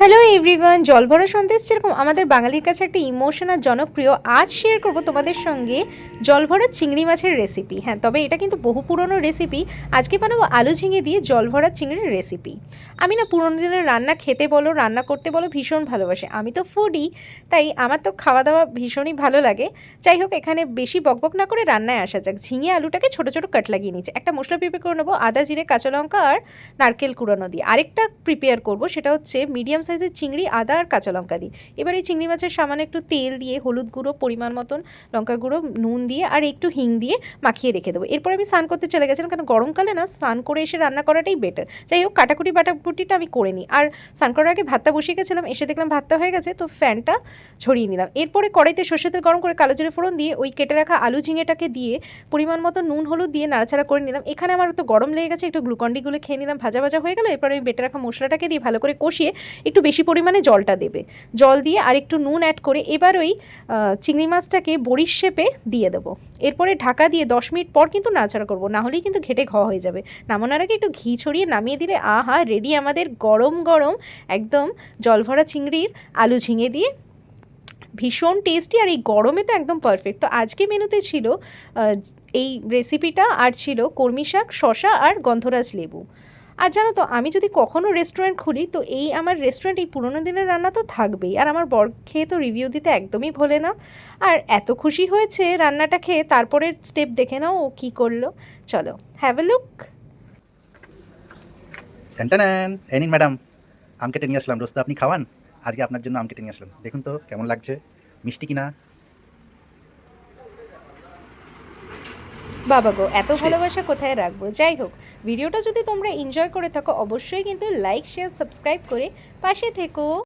Hello everyone, জলভরা সন্দেশ যেরকম আমাদের বাঙালির কাছে একটা ইমোশন আর জনপ্রিয়, আজ শেয়ার করব তোমাদের সঙ্গে জলভরা চিংড়ি মাছের রেসিপি। হ্যাঁ, তবে এটা কিন্তু বহু পুরনো রেসিপি। আজকে বানাবো আলু ঝিঙে দিয়ে জলভরা চিংড়ির রেসিপি। আমি না পুরোনো দিনের রান্না খেতে বলো, রান্না করতে বলো, ভীষণ ভালোবাসি। আমি তো ফুডি, তাই আমার তো খাওয়া দাওয়া ভীষণই ভালো লাগে। যাই হোক, এখানে বেশি বকবক না করে রান্নায় আসা যাক। ঝিঙে আলুটাকে ছোটো ছোটো কাট লাগিয়ে নিচ্ছে। একটা মশলা প্রিপেয়ার করে নেবো আদা জিরে কাঁচা লঙ্কা আর নারকেল কুড়ানো দিয়ে। আরেকটা প্রিপেয়ার করব, সেটা হচ্ছে মিডিয়াম সাইজের চিংড়ি, আদা আর কাঁচা লঙ্কা দিই। এবার এই চিংড়ি মাছের সামান্য একটু তেল দিয়ে, হলুদ গুঁড়ো পরিমাণ মতন, লঙ্কা গুঁড়ো, নুন দিয়ে আর একটু হিং দিয়ে মাখিয়ে রেখে দেবো। এরপর আমি স্নান করতে চলে গেছিলাম, কারণ গরমকালে না স্নান করে এসে রান্না করাটাই বেটার। যাই হোক, কাটাকুটি বাটাকুটিটা আমি করে নিই। আর স্নান করার আগে ভাতটা বসিয়ে গেছিলাম, এসে দেখলাম ভাতটা হয়ে গেছে, তো ফ্যানটা ছড়িয়ে নিলাম। এরপরে কড়াইতে সর্ষের তেল গরম করে কালো জিরে ফোড়ন দিয়ে ওই কেটে রাখা আলু ঝিঙেটাকে দিয়ে পরিমাণ মতো নুন হলুদ দিয়ে নাড়াচাড়া করে নিলাম। এখানে আমার তো গরম লেগে গেছে, একটু গ্লুকন্ডি গুলে খেয়ে নিলাম। ভাজা ভাজা হয়ে গেল। এরপর ওই বেটে রাখা মশলাটাকে দিয়ে ভালো করে কষিয়ে একটু বেশি পরিমাণে জলটা দেবে। জল দিয়ে আর একটু নুন অ্যাড করে এবার ওই চিংড়ি মাছটাকে বড়ির শেপে দিয়ে দেবো। এরপরে ঢাকা দিয়ে 10 মিনিট পর কিন্তু নাড়াচাড়া করবো, না হলেই কিন্তু ঘেটে ঘ হয়ে যাবে। নামানোর আগে একটু ঘি ছড়িয়ে নামিয়ে দিলে আহা, রেডি আমাদের গরম গরম একদম জলভরা চিংড়ির আলু ঝিঙে দিয়ে। ভীষণ টেস্টি, আর এই গরমে তো একদম পারফেক্ট। তো আজকে মেনুতে ছিল এই রেসিপিটা, আর ছিল কলমি শাক, শসা আর গন্ধরাজ লেবু। আর জানো তো, আমি যদি কখনও রেস্টুরেন্ট খুলি, তো এই আমার রেস্টুরেন্ট এই পুরোনো দিনের রান্না তো থাকবেই। আর আমার বর খেয়ে তো রিভিউ দিতে একদমই ভোলে না। আর এত খুশি হয়েছে রান্নাটা খেয়ে, তারপরের স্টেপ দেখে নাও ও কী করলো। চলো হ্যাভ এ লুক। টানটানান, এই নিন ম্যাডাম, আম কেটে নিয়ে আসলাম। রোজ তো আপনি খাওয়ান, আজকে আপনার জন্য আম কেটে নিয়ে আসলাম। দেখুন তো কেমন লাগছে, মিষ্টি কিনা। বাবা গো, এত সেই ভালোবাসা কোথায় রাখবো। যাই হোক, ভিডিওটা যদি তোমরা এনজয় করে থাকো, অবশ্যই কিন্তু লাইক শেয়ার সাবস্ক্রাইব করে পাশে থেকো।